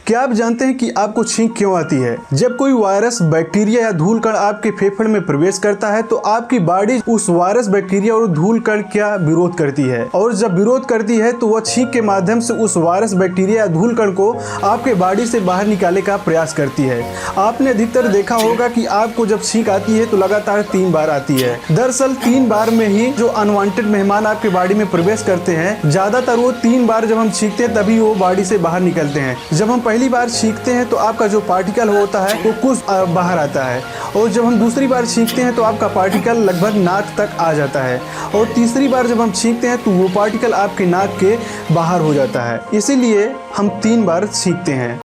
क्या आप जानते हैं कि आपको छींक क्यों आती है? जब कोई वायरस, बैक्टीरिया या धूल कण आपके फेफड़े में प्रवेश करता है तो आपकी बॉडी उस वायरस, बैक्टीरिया और धूल कण का विरोध करती है, और जब विरोध करती है तो वह छींक के माध्यम से उस वायरस, बैक्टीरिया या धूल कण को आपके बॉडी से बाहर निकालने का प्रयास करती है। आपने अधिकतर देखा होगा कि आपको जब छींक आती है तो लगातार 3 बार आती है। दरअसल 3 बार में ही जो अनवांटेड मेहमान आपके बॉडी में प्रवेश करते हैं, ज्यादातर वो 3 बार जब हम छींकते हैं तभी वो बॉडी से बाहर निकलते हैं। जब हम पहली बार छींकते हैं तो आपका जो पार्टिकल होता है वो कुछ बाहर आता है, और जब हम दूसरी बार छींकते हैं तो आपका पार्टिकल लगभग नाक तक आ जाता है, और तीसरी बार जब हम छींकते हैं तो वो पार्टिकल आपके नाक के बाहर हो जाता है। इसीलिए हम 3 बार छींकते हैं।